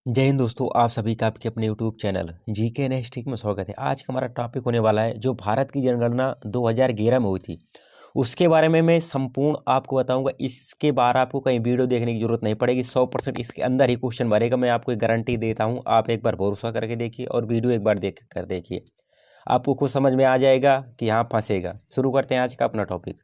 जय हिंद दोस्तों, आप सभी का आपके अपने यूट्यूब चैनल जीके नेस्टिक में स्वागत है। आज का हमारा टॉपिक होने वाला है जो भारत की जनगणना 2011 में हुई थी उसके बारे में मैं संपूर्ण आपको बताऊंगा। इसके बारे आपको कहीं वीडियो देखने की जरूरत नहीं पड़ेगी। 100% इसके अंदर ही क्वेश्चन भरेगा। मैं आपको एक गारंटी देता हूं। आप एक बार भरोसा करके देखिए और वीडियो एक बार देख कर देखिए, आपको कुछ समझ में आ जाएगा कि यहाँ फंसेगा। शुरू करते हैं आज का अपना टॉपिक।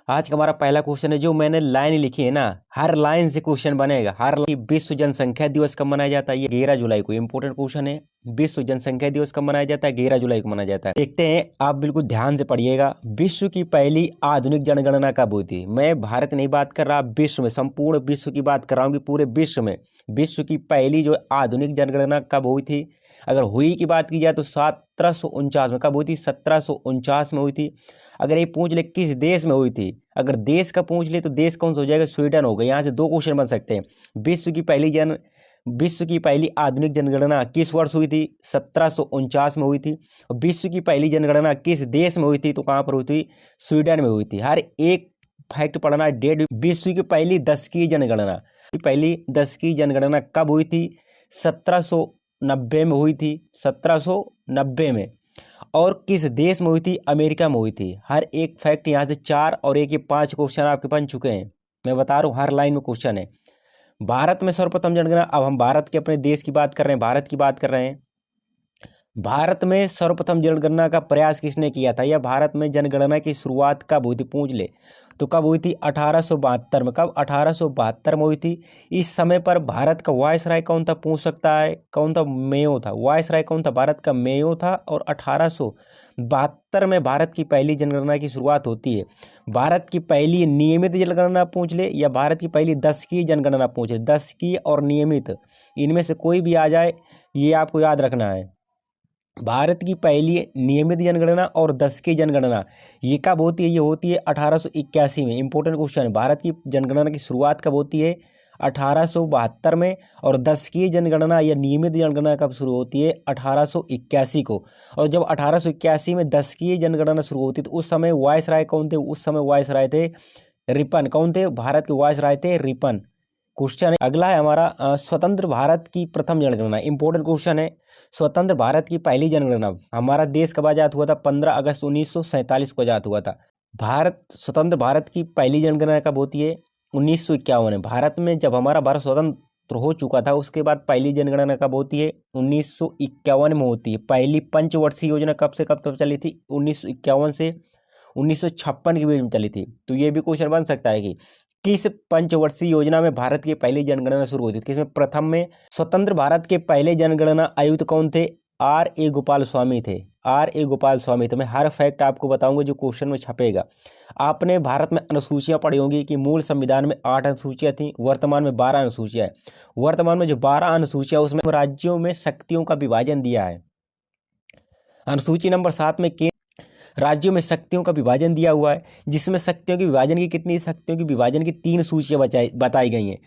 आज का हमारा पहला क्वेश्चन है, जो मैंने लाइन लिखी है ना, हर लाइन से क्वेश्चन बनेगा। हर विश्व जनसंख्या दिवस कब मनाया जाता है? ये 11 जुलाई को। इंपोर्टेंट क्वेश्चन है। विश्व जनसंख्या दिवस कब मनाया जाता है? 11 जुलाई को मनाया जाता है। देखते हैं, आप बिल्कुल ध्यान से पढ़िएगा। विश्व की पहली आधुनिक जनगणना कब हुई थी? मैं भारत नहीं बात कर रहा, विश्व में, संपूर्ण विश्व की बात कर रहा हूँ कि पूरे विश्व में विश्व की पहली जो आधुनिक जनगणना कब हुई थी। अगर हुई की बात की जाए तो 1749 में। कब हुई थी? 1749 में हुई थी। अगर ये पूछ ले किस देश में हुई थी, अगर देश का पूछ ले तो देश कौन सा हो जाएगा? स्वीडन होगा। यहाँ से दो क्वेश्चन बन सकते हैं। विश्व की पहली आधुनिक जनगणना किस वर्ष हुई थी? 1749 में हुई थी। और विश्व की पहली जनगणना किस देश में हुई थी? तो कहाँ पर हुई थी? स्वीडन में हुई थी। हर एक फैक्ट पढ़ना डेट। विश्व की पहली दशकीय जनगणना, पहली दशकीय जनगणना कब हुई थी? 1790 में हुई थी। 1790 में। और किस देश में हुई थी? अमेरिका में हुई थी। हर एक फैक्ट यहाँ से 4 और एक ये 5 क्वेश्चन आपके बन चुके हैं। मैं बता रहा हूँ, हर लाइन में क्वेश्चन है। भारत में सर्वप्रथम जनगणना, अब हम भारत के अपने देश की बात कर रहे हैं, भारत की बात कर रहे हैं। भारत में सर्वप्रथम जनगणना का प्रयास किसने किया था, या भारत में जनगणना की शुरुआत कब हुई थी? पूछ ले तो कब हुई थी? 1872 में। कब? 1872 में हुई थी। इस समय पर भारत का वायसराय कौन था? पूछ सकता है। कौन था? मेयो था। वायसराय कौन था? भारत का मेयो था। और 1872 में भारत की पहली जनगणना की शुरुआत होती है। भारत की पहली नियमित जनगणना पूछ ले, या भारत की पहली दशकीय जनगणना पूछ ले। दशकीय और नियमित, इनमें से कोई भी आ जाए, ये आपको याद रखना है। भारत की पहली नियमित जनगणना और दशकीय जनगणना ये कब होती है? ये होती है 1881 में। इंपॉर्टेंट क्वेश्चन है। भारत की जनगणना की शुरुआत कब होती है? 1872 में। और दशकीय जनगणना या नियमित जनगणना कब शुरू होती है? 1881 को। और जब 1881 में दशकीय जनगणना शुरू होती तो उस समय वायसराय कौन थे? उस समय वायसराय थे रिपन। कौन थे? भारत के वायसराय थे रिपन। क्वेश्चन है अगला है हमारा, स्वतंत्र भारत की प्रथम जनगणना। इंपॉर्टेंट क्वेश्चन है। स्वतंत्र भारत की पहली जनगणना, हमारा देश कब आजाद हुआ था? 15 अगस्त 1947 को आजाद हुआ था। स्वतंत्र भारत की पहली जनगणना कब होती है? 1951 में। भारत में जब हमारा भारत स्वतंत्र हो चुका था उसके बाद पहली जनगणना कब होती है? 1951 में होती है। पहली पंचवर्षीय योजना कब से कब तक चली थी? 1951 से 1956 के बीच में चली थी। तो ये भी क्वेश्चन बन सकता है कि किस पंचवर्षीय योजना में भारत की पहली जनगणना शुरू हुई थी? किसमें? प्रथम में। स्वतंत्र भारत के पहले जनगणना आयुक्त कौन थे? R.A. गोपाल स्वामी थे। R.A. गोपाल स्वामी थे। मैं हर फैक्ट आपको बताऊंगा जो क्वेश्चन में छपेगा। आपने भारत में अनुसूचियां पढ़ी होंगी कि मूल संविधान में 8 अनुसूचियां थी, वर्तमान में 12 अनुसूचियां है। वर्तमान में जो 12 अनुसूचियां उसमें राज्यों में शक्तियों का विभाजन दिया है। अनुसूची नंबर 7 में राज्यों में शक्तियों का विभाजन दिया हुआ है, जिसमें शक्तियों के विभाजन की कितनी? शक्तियों के विभाजन की 3 सूचियां बताई गई हैं।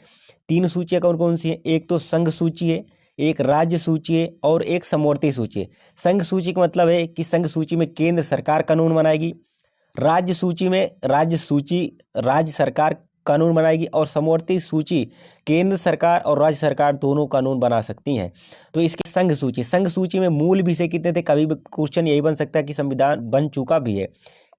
3 सूचियां कौन कौन सी हैं? एक तो संघ सूची है, एक राज्य सूची है और एक समवर्ती सूची है। संघ सूची का मतलब है कि संघ सूची में केंद्र सरकार कानून बनाएगी। राज्य सूची में राज्य सरकार कानून बनाएगी। और समवर्ती सूची केंद्र सरकार और राज्य सरकार दोनों कानून बना सकती हैं। तो इसकी संघ सूची में मूल विषय कितने थे? कभी भी क्वेश्चन यही बन सकता है कि संविधान बन चुका भी है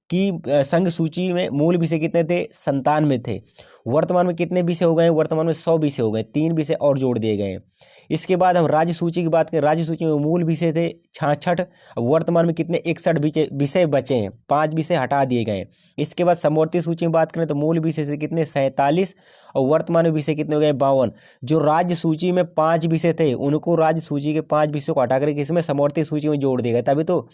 कि संघ सूची में मूल विषय कितने थे? 97 थे। वर्तमान में कितने विषय हो गए? वर्तमान में 100 विषय हो गए। 3 विषय और जोड़ दिए गए हैं। इसके बाद हम राज्य सूची की बात करें। राज्य सूची में मूल विषय थे 66। वर्तमान में कितने? 61 विषय बचे हैं। 5 विषय हटा दिए गए हैं। इसके बाद समवर्ती सूची में बात करें तो मूल विषय से कितने? 47। और वर्तमान में विषय कितने हो गए? 52। जो राज्य सूची में 5 विषय थे उनको राज्य सूची के 5 विषयों को हटा करके इसमें समवर्ती सूची में जोड़ दिया गया। तभी तो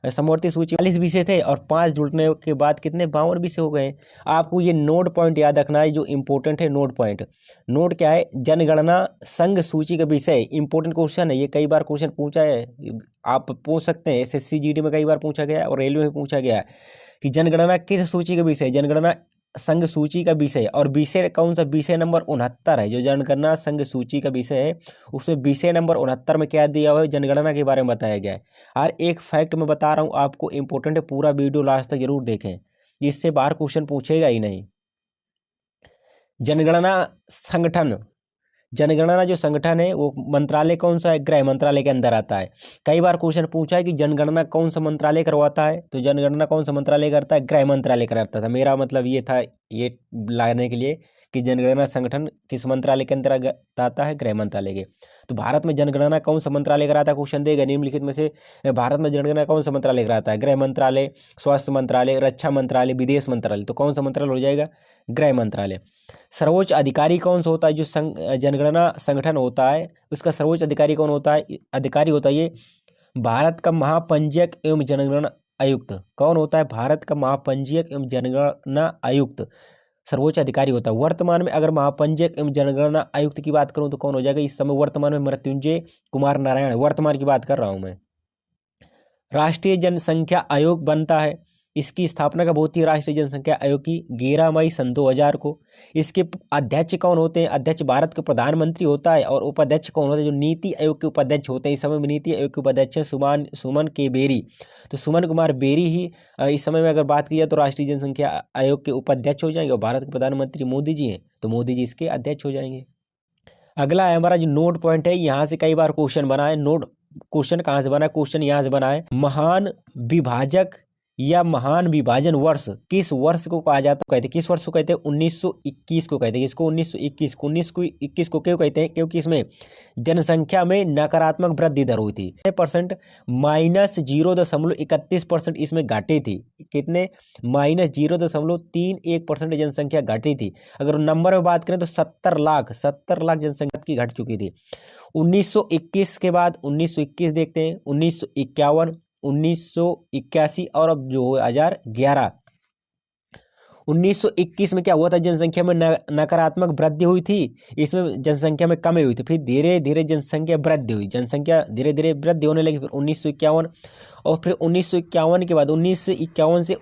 समवर्ती सूची 40 विषय थे और 5 जुड़ने के बाद कितने? 52 विषय हो गए। आपको ये नोट पॉइंट याद रखना है जो इंपॉर्टेंट है। नोट पॉइंट, नोट क्या है? जनगणना संघ सूची का विषय। इंपॉर्टेंट क्वेश्चन है ये, कई बार क्वेश्चन पूछा है, आप पूछ सकते हैं। SSC GD में कई बार पूछा गया है और रेलवे में पूछा गया है कि जनगणना किस सूची का विषय? जनगणना संघ सूची का विषय। और विषय कौन सा? विषय नंबर 69 है। जो जनगणना संघ सूची का विषय है उसमें विषय नंबर 69 में क्या दिया हुआ है? जनगणना के बारे में बताया गया है। हर एक फैक्ट मैं बता रहा हूँ आपको, इंपॉर्टेंट है। पूरा वीडियो लास्ट तक जरूर देखें, इससे बाहर क्वेश्चन पूछेगा ही नहीं। जनगणना संगठन जनगणना जो संगठन है वो मंत्रालय कौन सा है, गृह मंत्रालय के अंदर आता है। कई बार क्वेश्चन पूछा है कि जनगणना कौन सा मंत्रालय करवाता है, तो जनगणना कौन सा मंत्रालय करता है, गृह मंत्रालय कराता था। मेरा मतलब ये था ये लाने के लिए कि जनगणना संगठन किस मंत्रालय के अंतर्गत आता है, गृह मंत्रालय के। तो भारत में जनगणना कौन सा मंत्रालय कराता है, क्वेश्चन देगा निम्नलिखित में से भारत में जनगणना कौन सा मंत्रालय कराता है, गृह मंत्रालय, स्वास्थ्य मंत्रालय, रक्षा मंत्रालय, विदेश मंत्रालय। तो कौन सा मंत्रालय हो जाएगा, गृह मंत्रालय। सर्वोच्च अधिकारी कौन सा होता है, जो जनगणना संगठन होता है उसका सर्वोच्च अधिकारी कौन होता है, अधिकारी होता है ये भारत का महापंजीयक एवं जनगणना आयुक्त। कौन होता है, भारत का महापंजीयक एवं जनगणना आयुक्त सर्वोच्च अधिकारी होता है। वर्तमान में अगर महापंजीयक एवं जनगणना आयुक्त की बात करूं तो कौन हो जाएगा, इस समय वर्तमान में मृत्युंजय कुमार नारायण, वर्तमान की बात कर रहा हूं मैं। राष्ट्रीय जनसंख्या आयोग बनता है, इसकी स्थापना कब होती है, राष्ट्रीय जनसंख्या आयोग की 11 मई सन 2000 को। इसके अध्यक्ष कौन होते हैं, अध्यक्ष भारत के प्रधानमंत्री होता है, और उपाध्यक्ष कौन होते हैं, जो नीति आयोग के उपाध्यक्ष होते हैं। इस समय में नीति आयोग के उपाध्यक्ष हैं सुमन के बेरी। तो सुमन कुमार बेरी ही इस समय में अगर बात की जाए तो राष्ट्रीय जनसंख्या आयोग के उपाध्यक्ष हो जाएंगे, और भारत के प्रधानमंत्री मोदी जी हैं तो मोदी जी इसके अध्यक्ष हो जाएंगे। अगला है हमारा जो नोट पॉइंट है, यहाँ से कई बार क्वेश्चन बना है। नोट क्वेश्चन कहाँ से बना है, क्वेश्चन यहाँ से बना है, महान विभाजक या महान विभाजन वर्ष किस वर्ष को कहा जाता है, कहते हैं किस वर्ष को कहते हैं, 1921 को कहते हैं। इसको 1921 को क्यों कहते हैं, क्योंकि इसमें जनसंख्या में नकारात्मक वृद्धि दर हुई थी %, -0.31% इसमें घटी थी। कितने, -0.31% जनसंख्या घटी थी। अगर नंबर में बात करें तो 70 लाख जनसंख्या की घट चुकी थी। 1921 के बाद 1921 देखते हैं, 1951, 1981 और अब 2011। 1921 में क्या हुआ था, जनसंख्या में नकारात्मक वृद्धि हुई थी, इसमें जनसंख्या में कमी हुई थी। फिर धीरे धीरे जनसंख्या वृद्धि हुई, जनसंख्या धीरे धीरे वृद्धि होने लगी। फिर 1951 और फिर 1951 के बाद 1951 से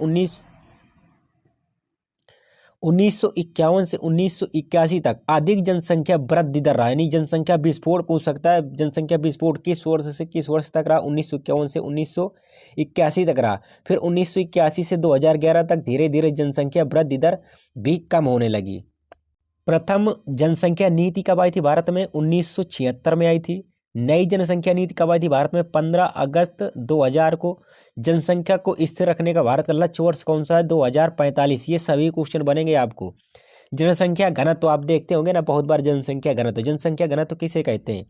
1981 तक अधिक जनसंख्या वृद्धि दर रहा, यानी जनसंख्या विस्फोट पूछ सकता है। जनसंख्या विस्फोट किस वर्ष से किस वर्ष तक रहा, 1951 से 1981 तक रहा। फिर 1981 से 2011 तक धीरे धीरे जनसंख्या वृद्धि दर भी कम होने लगी। प्रथम जनसंख्या नीति कब आई थी भारत में, 1976 में आई थी। नई जनसंख्या नीति कब आई थी भारत में, 15 अगस्त 2000 को। जनसंख्या को स्थिर रखने का भारत का लक्ष्य वर्ष कौन सा है, 2045। ये सभी क्वेश्चन बनेंगे आपको। जनसंख्या घनत्व तो आप देखते होंगे ना बहुत बार, जनसंख्या घनत्व किसे कहते हैं,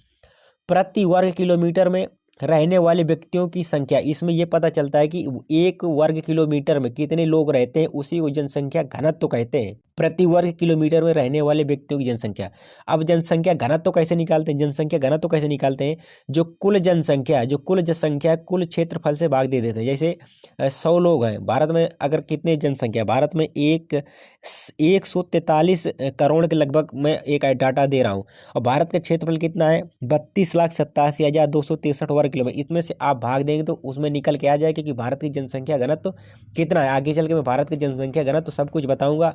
प्रति वर्ग किलोमीटर में रहने वाले व्यक्तियों की संख्या। इसमें यह पता चलता है कि 1 वर्ग किलोमीटर में कितने लोग रहते हैं, उसी को जनसंख्या घनत्व कहते हैं, प्रति वर्ग किलोमीटर में रहने वाले व्यक्तियों की जनसंख्या। अब जनसंख्या घनत्व कैसे निकालते हैं, जनसंख्या घनत्व कैसे निकालते हैं, जो कुल जनसंख्या है कुल क्षेत्रफल से भाग दे देते हैं। जैसे 100 लोग हैं भारत में, अगर कितने जनसंख्या, भारत में 143 करोड़ के लगभग मैं एक डाटा दे रहा हूँ, और भारत का क्षेत्रफल कितना है, 32,87,263 वर्ग किलोमीटर। इसमें से आप भाग देंगे तो उसमें निकल के आ जाएगा कि भारत की जनसंख्या घनत्व कितना है। आगे चल के मैं भारत की जनसंख्या घनत्व सब कुछ बताऊंगा।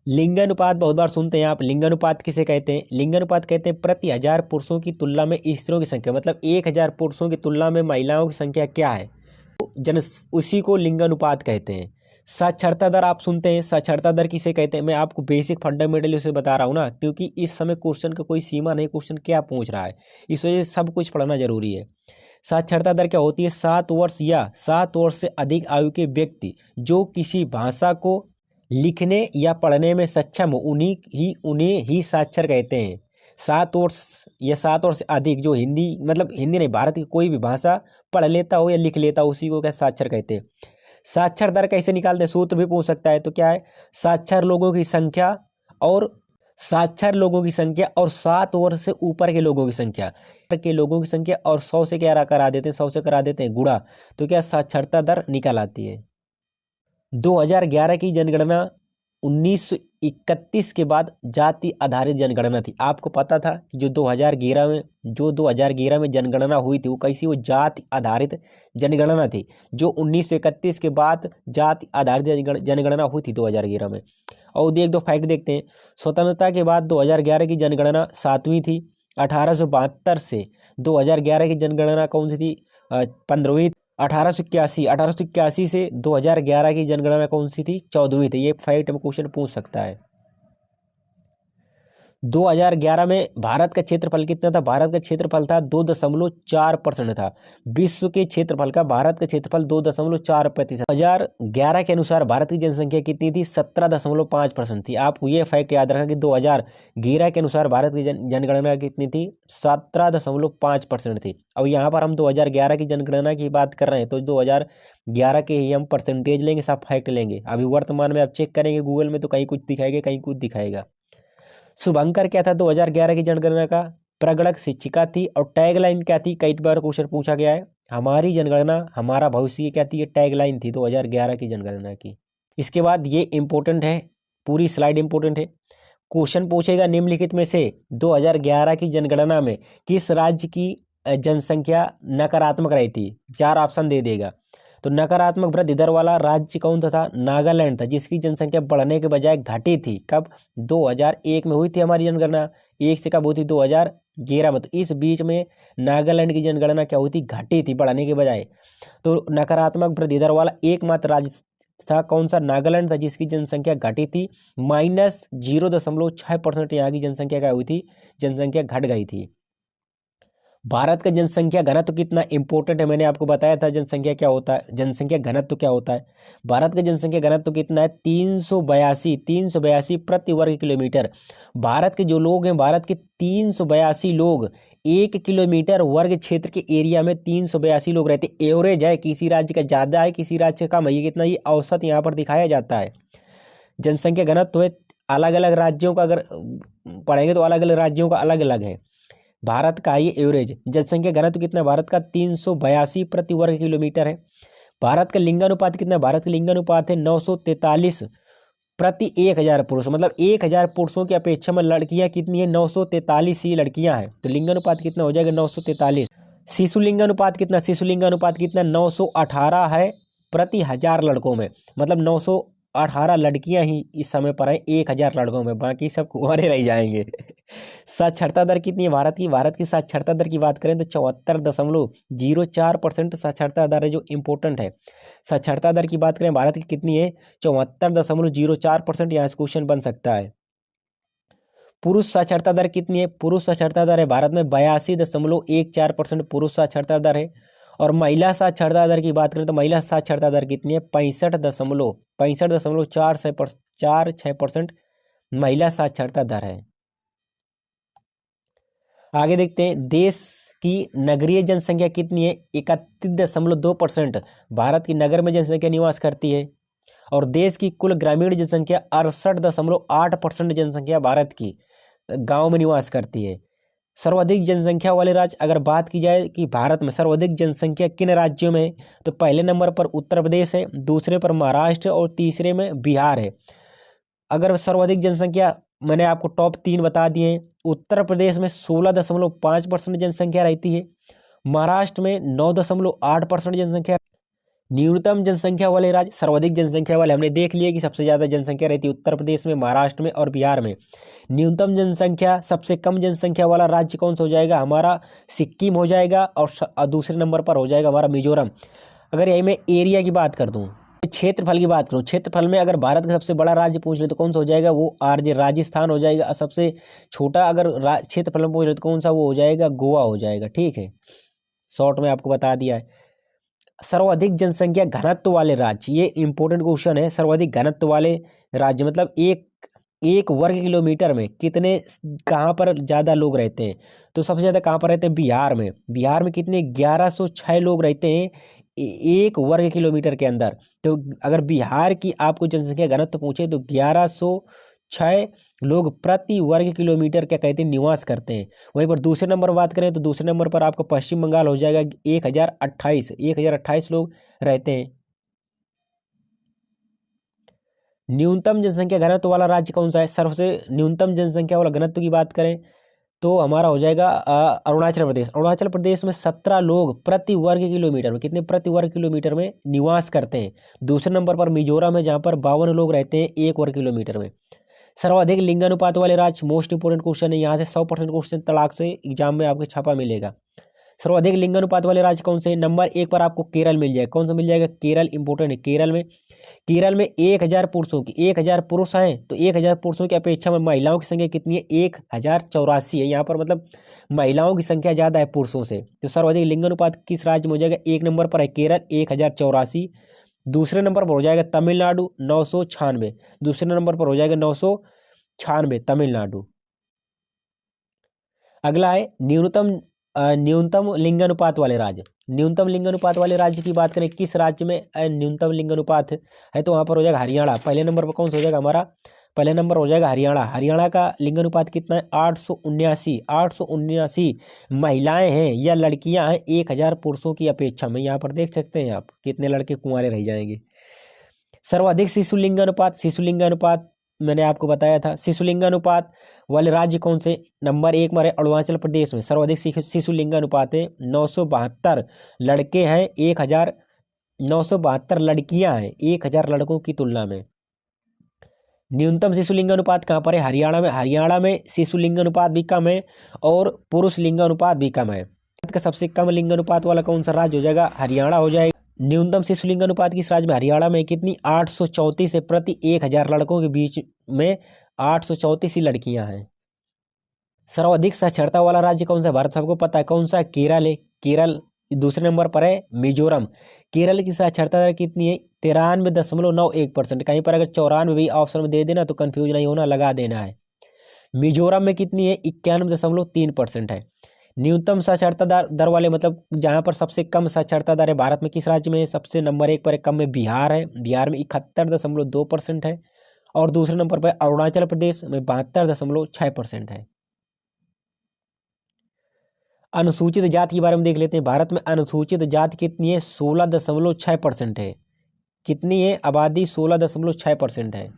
लिंगानुपात बहुत बार सुनते हैं आप, लिंगानुपात किसे कहते हैं, लिंगानुपात कहते हैं प्रति 1000 पुरुषों की तुलना में स्त्रियों की संख्या, मतलब 1000 पुरुषों की तुलना में महिलाओं की संख्या क्या है, उसी को लिंगानुपात कहते हैं। साक्षरता दर आप सुनते हैं, साक्षरता दर किसे कहते हैं, मैं आपको बेसिक फंडामेंटल उसे बता रहा हूँ ना, क्योंकि इस समय क्वेश्चन का कोई सीमा नहीं, क्वेश्चन क्या पूछ रहा है, इस वजह से सब कुछ पढ़ना जरूरी है। साक्षरता दर क्या होती है, 7 वर्ष या 7 वर्ष से अधिक आयु के व्यक्ति जो किसी भाषा को लिखने या पढ़ने में सक्षम हो उन्हें ही साक्षर कहते हैं। 7 वर्ष या 7 वर्ष से अधिक, जो हिंदी मतलब हिंदी नहीं, भारत की कोई भी भाषा पढ़ लेता हो या लिख लेता हो, उसी को क्या साक्षर कहते हैं। साक्षर दर कैसे निकालते हैं, सूत्र भी पूछ सकता है, तो क्या है, साक्षर लोगों की संख्या और 7 वर्ष से ऊपर के लोगों की संख्या और 100 से क्या करा देते हैं, 100 से करा देते हैं गुणा, तो क्या साक्षरता दर निकल आती है। 2011 की जनगणना 1931 के बाद जाति आधारित जनगणना थी। आपको पता था कि जो 2011 में जनगणना हुई थी वो कैसी, वो जाति आधारित जनगणना थी, जो 1931 के बाद जाति आधारित जनगणना हुई थी 2011 में। और एक दो फैक्ट देखते हैं। स्वतंत्रता के बाद 2011 की जनगणना 7वीं थी। 1872 से 2011 की जनगणना कौन सी थी, 15वीं। 1881 से 2011 की जनगणना कौन सी थी, 14वीं थी। ये फैक्ट में क्वेश्चन पूछ सकता है। 2011 में भारत का क्षेत्रफल कितना था? भारत का क्षेत्रफल था 2.4% था। विश्व के क्षेत्रफल का भारत का क्षेत्रफल 2.4%। 2011 के अनुसार भारत की जनसंख्या कितनी थी? 17.5% थी। आप ये फैक्ट याद रखना कि 2011 के अनुसार भारत की जनगणना कितनी थी? 17.5% थी। अब यहाँ पर हम 2011 की जनगणना की बात कर रहे हैं, तो 2011 के ही हम परसेंटेज लेंगे, सब फैक्ट लेंगे। अभी वर्तमान में आप चेक करेंगे गूगल में तो कहीं कुछ दिखाएगा, कहीं कुछ दिखाएगा। शुभंकर क्या था 2011 की जनगणना का? प्रगणक शिक्षिका थी। और टैगलाइन क्या थी? कई बार क्वेश्चन पूछा गया है, हमारी जनगणना हमारा भविष्य, क्या थी? ये टैगलाइन थी 2011 की जनगणना की। इसके बाद ये इंपॉर्टेंट है, पूरी स्लाइड इंपॉर्टेंट है। क्वेश्चन पूछेगा निम्नलिखित में से 2011 की जनगणना में किस राज्य की जनसंख्या नकारात्मक रही थी? 4 ऑप्शन दे देगा। तो नकारात्मक वृद्धि दर वाला राज्य कौन था? नागालैंड था, जिसकी जनसंख्या बढ़ने के बजाय घटी थी। कब? 2001 में हुई थी हमारी जनगणना। एक से कब हुई थी? 2011 में। तो इस बीच में नागालैंड की जनगणना क्या हुई थी? घटी थी, बढ़ने के बजाय। तो नकारात्मक वृद्धि दर वाला एकमात्र राज्य था कौन सा? नागालैंड था, जिसकी जनसंख्या घटी थी। -0.6% यहाँ की जनसंख्या क्या हुई थी? जनसंख्या घट गई थी। भारत का जनसंख्या घनत्व कितना इंपॉर्टेंट है, मैंने आपको बताया था जनसंख्या क्या होता है, जनसंख्या घनत्व क्या होता है। भारत का जनसंख्या घनत्व कितना है? 382 प्रति वर्ग किलोमीटर। भारत के जो लोग हैं, भारत के 382 लोग 1 किलोमीटर वर्ग क्षेत्र के एरिया में 382 लोग रहते। एवरेज है, किसी राज्य का ज़्यादा है, किसी राज्य का कम है। ये कितना? ये औसत यहाँ पर दिखाया जाता है। जनसंख्या घनत्व है, अलग अलग राज्यों का अगर पढ़ेंगे तो अलग अलग राज्यों का अलग अलग है। भारत का ये एवरेज जनसंख्या घनत्व कितना है? भारत का 382 प्रति वर्ग किलोमीटर है। भारत का लिंगानुपात कितना है? भारत का लिंगानुपात है 943 प्रति 1000 पुरुष। मतलब 1000 पुरुषों की अपेक्षा में लड़कियां कितनी है? 943 ही लड़कियां हैं। तो लिंगानुपात कितना हो जाएगा? 943। शिशु लिंगानुपात कितना? शिशु लिंगानुपात कितना? 918 है प्रति 1000 लड़कों में। मतलब 918 लड़कियां ही इस समय पर हैं 1000 लड़कों में, बाकी सब कुंवारे रह जाएंगे। साक्षरता दर कितनी है भारत की? भारत की साक्षरता दर की बात करें तो 74.04% साक्षरता दर है, जो इम्पोर्टेंट है। साक्षरता दर की बात करें भारत की कितनी है? 74.04%। यहाँ से क्वेश्चन बन सकता है। पुरुष साक्षरता दर कितनी है? पुरुष साक्षरता दर है भारत में 82.14% पुरुष साक्षरता दर है। और महिला साक्षरता दर की बात करें तो महिला साक्षरता दर कितनी है? 65.46% महिला साक्षरता दर है। आगे देखते हैं, देश की नगरीय जनसंख्या कितनी है? 31.2% भारत की नगर में जनसंख्या निवास करती है। और देश की कुल ग्रामीण जनसंख्या 68.8% जनसंख्या भारत की गांव में निवास करती है। सर्वाधिक जनसंख्या वाले राज्य अगर बात की जाए कि भारत में सर्वाधिक जनसंख्या किन राज्यों में है, तो पहले नंबर पर उत्तर प्रदेश है, दूसरे पर महाराष्ट्र और तीसरे में बिहार है। अगर सर्वाधिक जनसंख्या मैंने आपको टॉप 3 बता दिए हैं। उत्तर प्रदेश में 16.5% जनसंख्या रहती है, महाराष्ट्र में 9.8% जनसंख्या। न्यूनतम जनसंख्या वाले राज्य, सर्वाधिक जनसंख्या वाले हमने देख लिए कि सबसे ज़्यादा जनसंख्या रहती है उत्तर प्रदेश में, महाराष्ट्र में और बिहार में। न्यूनतम जनसंख्या, सबसे कम जनसंख्या वाला राज्य कौन सा हो जाएगा? हमारा सिक्किम हो जाएगा। और दूसरे नंबर पर हो जाएगा हमारा मिजोरम। अगर यही मैं एरिया की बात कर दूँ, क्षेत्रफल की बात करूँ, क्षेत्रफल में अगर भारत का सबसे बड़ा राज्य पूछ ले तो कौन सा हो जाएगा? वो राजस्थान हो जाएगा। और सबसे छोटा अगर क्षेत्रफल में पूछ ले तो कौन सा? वो हो जाएगा गोवा हो जाएगा। ठीक है, शॉर्ट में आपको बता दिया है। सर्वाधिक जनसंख्या घनत्व वाले राज्य, ये इंपॉर्टेंट क्वेश्चन है। सर्वाधिक घनत्व वाले राज्य मतलब एक वर्ग किलोमीटर में कितने, कहाँ पर ज़्यादा लोग रहते हैं? तो सबसे ज़्यादा कहाँ पर रहते हैं? बिहार में। बिहार में कितने? 1106 लोग रहते हैं एक वर्ग किलोमीटर के अंदर। तो अगर बिहार की आपको जनसंख्या घनत्व पूछे तो 1106 लोग प्रति वर्ग किलोमीटर क्या कहते हैं? निवास करते हैं। वहीं पर दूसरे नंबर बात करें तो दूसरे नंबर पर आपका पश्चिम बंगाल हो जाएगा। 1028 लोग रहते हैं। न्यूनतम जनसंख्या घनत्व वाला राज्य कौन सा है? सबसे न्यूनतम जनसंख्या वाला घनत्व की बात करें तो हमारा हो जाएगा अरुणाचल प्रदेश। अरुणाचल प्रदेश में 17 लोग प्रति वर्ग किलोमीटर में, कितने प्रति वर्ग किलोमीटर में निवास करते हैं। दूसरे नंबर पर मिजोरम है, जहाँ पर 52 लोग रहते हैं 1 वर्ग किलोमीटर में। सर्वाधिक लिंगानुपात वाले राज्य, मोस्ट इंपोर्टेंट क्वेश्चन है, यहाँ से 100% क्वेश्चन तड़ाक से एग्जाम में आपके छापा मिलेगा। सर्वाधिक लिंगानुपात वाले राज्य कौन से हैं? नंबर 1 पर आपको केरल मिल जाएगा। कौन सा मिल जाएगा? केरल इंपॉर्टेंट है। केरल में 1000 पुरुषों की 1000 पुरुष हैं, तो 1000 पुरुषों की अपेक्षा में महिलाओं की संख्या कितनी है? 1084 है। यहाँ पर मतलब महिलाओं की संख्या ज़्यादा है पुरुषों से। तो सर्वाधिक लिंगानुपात किस राज्य में हो जाएगा? 1 नंबर पर है केरल 1084। दूसरे नंबर पर हो जाएगा तमिलनाडु 996। दूसरे नंबर पर हो जाएगा 996 तमिलनाडु। अगला है न्यूनतम लिंगानुपात वाले राज्य। न्यूनतम लिंगानुपात वाले राज्य की बात करें, किस राज्य में न्यूनतम लिंगानुपात है? तो वहाँ पर हो जाएगा हरियाणा। पहले नंबर पर कौन सा हो जाएगा हमारा? पहले नंबर हो जाएगा हरियाणा। हरियाणा का लिंगानुपात कितना है? 879 महिलाएं हैं या लड़कियां हैं 1000 पुरुषों की अपेक्षा में। यहाँ पर देख सकते हैं आप कितने लड़के कुंवारे रह जाएंगे। सर्वाधिक शिशुलिंगानुपात मैंने आपको बताया था। शिशुलिंगानुपात वाले राज्य कौन से? नंबर 1 पर है अरुणाचल प्रदेश में सर्वाधिक शिशुलिंगानुपात है 972 लड़के हैं 1000, 972 लड़कियां हैं 1000 लड़कों की तुलना में। न्यूनतम शिशुलिंगानुपात कहाँ पर है? हरियाणा में। हरियाणा में शिशुलिंगानुपात भी कम है और पुरुष लिंगानुपात भी कम है। भारत का सबसे कम लिंगानुपात वाला कौन सा राज्य हो जाएगा? हरियाणा हो जाएगा। न्यूनतम शिशुलिंगानुपात किस राज्य में? हरियाणा में। कितनी? 834 है प्रति 1000 लड़कों के बीच में 834 ही लड़कियां हैं। सर्वाधिक साक्षरता वाला राज्य कौन सा है? भारत सबको पता है कौन सा है? केरल है। केरल दूसरे नंबर पर है मिजोरम। केरल की साक्षरता दर कितनी है? 93.91%। कहीं पर अगर 94 भी ऑप्शन में दे देना तो कंफ्यूज नहीं होना, लगा देना है। मिजोरम में कितनी है? 91.3% है। न्यूनतम साक्षरता दर वाले मतलब जहाँ पर सबसे कम साक्षरता दर है भारत में, किस राज्य में है? सबसे नंबर 1 पर कम में बिहार है। बिहार में 71.2% है। और दूसरे नंबर पर अरुणाचल प्रदेश में 72.6% है। अनुसूचित जाति के बारे में देख लेते हैं। भारत में अनुसूचित जाति कितनी है? 16.6% है। कितनी है? आबादी 16.6% है।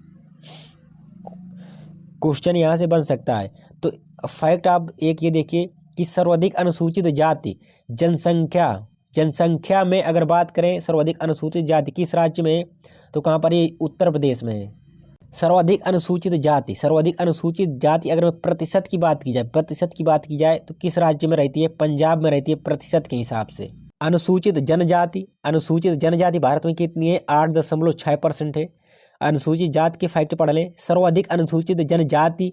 क्वेश्चन यहाँ से बन सकता है। तो फैक्ट आप एक ये देखिए कि सर्वाधिक अनुसूचित जाति जनसंख्या में अगर बात करें सर्वाधिक अनुसूचित जाति किस राज्य में है? तो कहाँ पर? ये उत्तर प्रदेश में है। सर्वाधिक अनुसूचित जाति अगर मैं प्रतिशत की बात की जाए तो किस राज्य में रहती है? पंजाब में रहती है प्रतिशत के हिसाब से। अनुसूचित जनजाति भारत में कितनी है? 8.6% है। अनुसूचित जाति के फैक्ट पढ़ लें। सर्वाधिक अनुसूचित जनजाति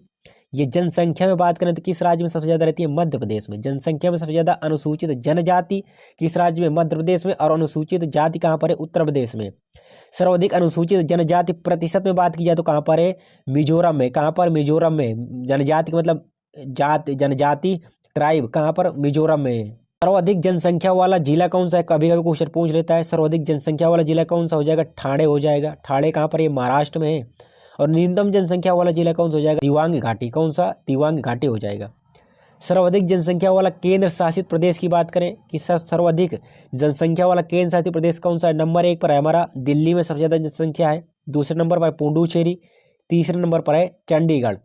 ये जनसंख्या में बात करें तो किस राज्य में सबसे ज्यादा रहती है? मध्य प्रदेश में। जनसंख्या में सबसे ज्यादा अनुसूचित जनजाति किस राज्य में? मध्य प्रदेश में। और अनुसूचित जाति कहाँ पर है? उत्तर प्रदेश में। सर्वाधिक अनुसूचित जनजाति प्रतिशत में बात की जाए तो कहाँ पर है? मिजोरम में। कहाँ पर? मिजोरम में। जनजाति मतलब जनजाति ट्राइब कहाँ पर? मिजोरम में। सर्वाधिक जनसंख्या वाला जिला कौन सा है? कभी कभी क्वेश्चन पूछ लेता है। सर्वाधिक जनसंख्या वाला जिला कौन सा हो जाएगा? ठाणे हो जाएगा। ठाणे कहाँ पर? ये महाराष्ट्र में है। और न्यूनतम जनसंख्या वाला जिला कौन सा हो जाएगा? दिवांग घाटी। कौन सा? दिवांग घाटी हो जाएगा। सर्वाधिक जनसंख्या वाला केंद्र शासित प्रदेश की बात करें कि सर्वाधिक जनसंख्या वाला केंद्र शासित प्रदेश कौन सा है? नंबर 1 पर है हमारा दिल्ली में सबसे ज़्यादा जनसंख्या है। दूसरे नंबर पर है पुडुचेरी। तीसरे नंबर पर है चंडीगढ़।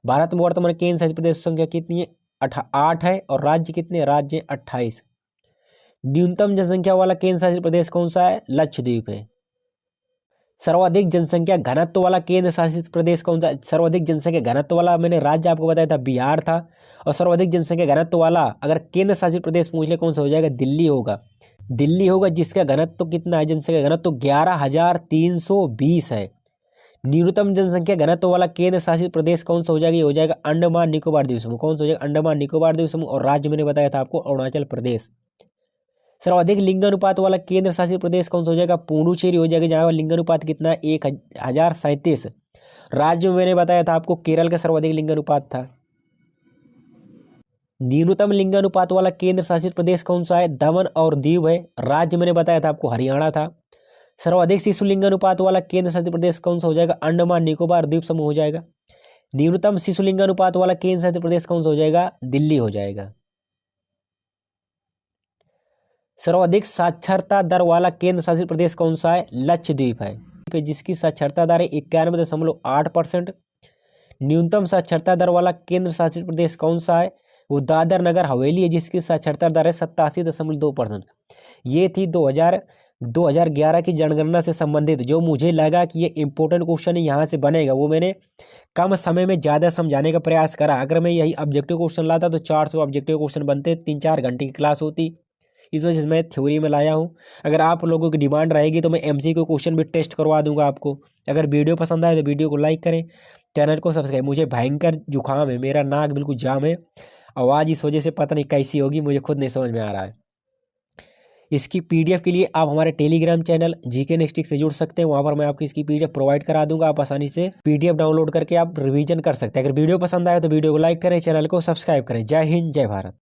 भारत में वर्तमान केंद्र शासित प्रदेश संख्या कितनी है? 8 है। और राज्य कितने? राज्य 28। न्यूनतम जनसंख्या वाला केंद्र शासित प्रदेश कौन सा है? लक्षद्वीप है। सर्वाधिक जनसंख्या घनत्व वाला केंद्र शासित प्रदेश कौन सा? सर्वाधिक जनसंख्या घनत्व वाला मैंने राज्य आपको बताया था बिहार था। और सर्वाधिक जनसंख्या घनत्व वाला अगर केंद्र शासित प्रदेश पूछ ले कौन सा हो जाएगा? दिल्ली होगा। दिल्ली होगा जिसका घनत्व कितना है? जनसंख्या घनत्व 11,320 है। न्यूनतम जनसंख्या घनत्व वाला केंद्र शासित प्रदेश कौन सा हो जाएगा? ये हो जाएगा अंडमान निकोबार द्वीप समूह। कौन सा हो जाएगा? अंडमान निकोबार द्वीप समूह। और राज्य मैंने बताया था आपको अरुणाचल प्रदेश। सर्वाधिक लिंगानुपात वाला केंद्र शासित प्रदेश कौन सा हो जाएगा? पुडुचेरी हो जाएगा जहाँ लिंगानुपात कितना है? 1037। राज्य में मैंने बताया था आपको केरल का सर्वाधिक लिंगानुपात था। न्यूनतम लिंगानुपात वाला केंद्र शासित प्रदेश कौन सा है? दमन और दीव है। राज्य मैंने बताया था आपको हरियाणा था। सर्वाधिक शिशु लिंगानुपात वाला केंद्र शासित प्रदेश कौन सा हो जाएगा? अंडमान निकोबार द्वीप समूह हो जाएगा। न्यूनतम शिशु लिंगानुपात वाला केंद्र शासित प्रदेश कौन सा हो जाएगा? दिल्ली हो जाएगा। सर्वाधिक साक्षरता दर वाला केंद्र शासित प्रदेश कौन सा है? लक्षद्वीप है जिसकी साक्षरता दर है 91.8%। न्यूनतम साक्षरता दर वाला केंद्र शासित प्रदेश कौन सा है? वो दादर नगर हवेली है जिसकी साक्षरता दर है 87.2%। ये थी 2011 की जनगणना से संबंधित जो मुझे लगा कि ये इंपॉर्टेंट क्वेश्चन यहाँ से बनेगा, वो मैंने कम समय में ज़्यादा समझाने का प्रयास करा। अगर मैं यही ऑब्जेक्टिव क्वेश्चन लाता तो 400 ऑब्जेक्टिव क्वेश्चन बनते, 3-4 घंटे की क्लास होती। इस वजह से मैं थ्योरी में लाया हूँ। अगर आप लोगों की डिमांड रहेगी तो मैं MCQ क्वेश्चन भी टेस्ट करवा दूंगा आपको। अगर वीडियो पसंद आए तो वीडियो को लाइक करें, चैनल को सब्सक्राइब। मुझे भयंकर जुकाम है, मेरा नाक बिल्कुल जाम है, आवाज़ इस वजह से पता नहीं कैसी होगी, मुझे खुद नहीं समझ में आ रहा है। इसकी PDF के लिए आप हमारे टेलीग्राम चैनल GK नेक्स्ट से जुड़ सकते हैं। वहाँ पर मैं आपको इसकी PDF प्रोवाइड करा दूंगा। आप आसानी से PDF डाउनलोड करके आप रिवीजन कर सकते हैं। अगर वीडियो पसंद आए तो वीडियो को लाइक करें, चैनल को सब्सक्राइब करें। जय हिंद, जय भारत।